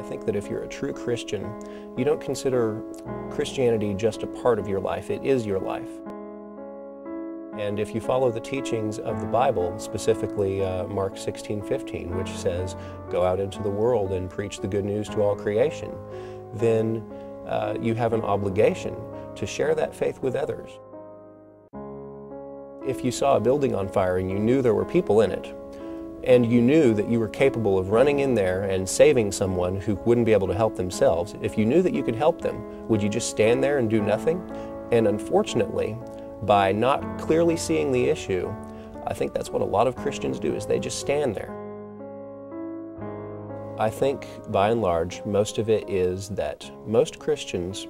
think that if you're a true Christian, you don't consider Christianity just a part of your life, it is your life. And if you follow the teachings of the Bible, specifically Mark 16:15, which says, "Go out into the world and preach the good news to all creation," then you have an obligation to share that faith with others. If you saw a building on fire and you knew there were people in it, and you knew that you were capable of running in there and saving someone who wouldn't be able to help themselves, if you knew that you could help them, would you just stand there and do nothing? And unfortunately, by not clearly seeing the issue, I think that's what a lot of Christians do, is they just stand there. I think, by and large, most of it is that most Christians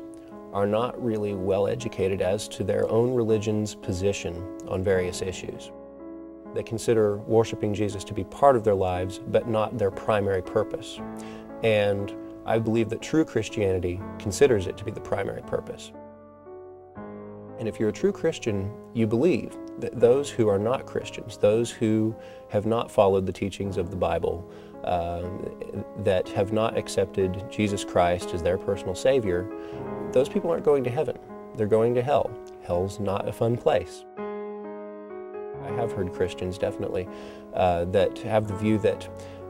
are not really well educated as to their own religion's position on various issues. They consider worshiping Jesus to be part of their lives, but not their primary purpose. And I believe that true Christianity considers it to be the primary purpose. And if you're a true Christian, you believe that those who are not Christians, those who have not followed the teachings of the Bible, that have not accepted Jesus Christ as their personal Savior, those people aren't going to heaven. They're going to hell. Hell's not a fun place. I have heard Christians, definitely, that have the view that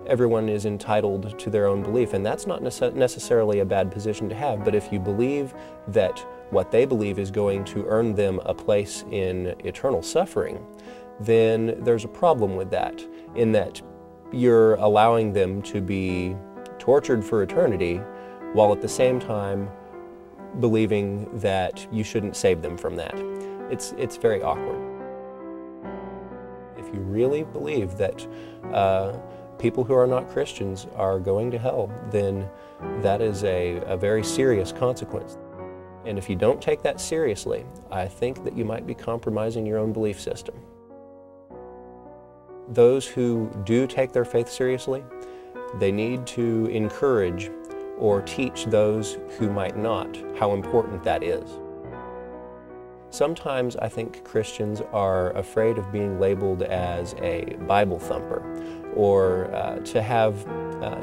everyone is entitled to their own belief, and that's not necessarily a bad position to have, but if you believe that what they believe is going to earn them a place in eternal suffering, then there's a problem with that, in that you're allowing them to be tortured for eternity, while at the same time believing that you shouldn't save them from that. It's very awkward. If you really believe that people who are not Christians are going to hell, then that is a very serious consequence. And if you don't take that seriously, I think that you might be compromising your own belief system. Those who do take their faith seriously, they need to encourage or teach those who might not how important that is. Sometimes I think Christians are afraid of being labeled as a Bible thumper, or to have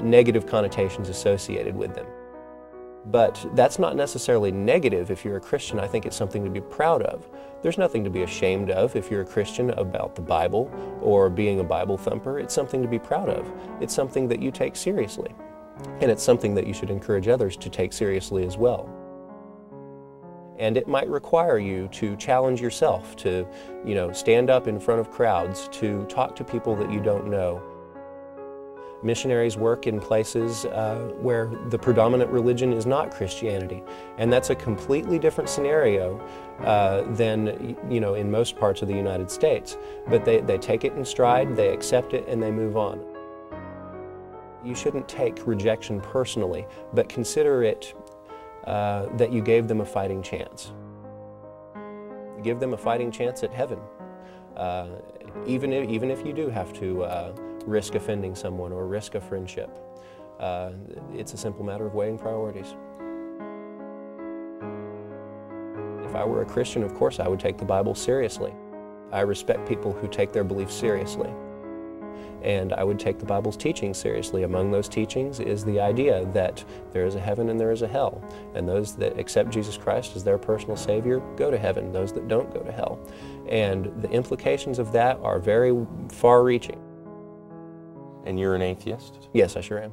negative connotations associated with them. But that's not necessarily negative if you're a Christian. I think it's something to be proud of. There's nothing to be ashamed of if you're a Christian about the Bible or being a Bible thumper. It's something to be proud of. It's something that you take seriously. And it's something that you should encourage others to take seriously as well. And it might require you to challenge yourself, to, stand up in front of crowds, to talk to people that you don't know. Missionaries work in places where the predominant religion is not Christianity, and that's a completely different scenario than in most parts of the United States. But they take it in stride, they accept it, and they move on. You shouldn't take rejection personally, but consider it that you gave them a fighting chance. Give them a fighting chance at heaven, even if you do have to risk offending someone or risk a friendship. It's a simple matter of weighing priorities. If I were a Christian, of course I would take the Bible seriously. I respect people who take their beliefs seriously. And I would take the Bible's teachings seriously. Among those teachings is the idea that there is a heaven and there is a hell. And those that accept Jesus Christ as their personal Savior go to heaven. Those that don't go to hell. And the implications of that are very far-reaching. And you're an atheist? Yes, I sure am.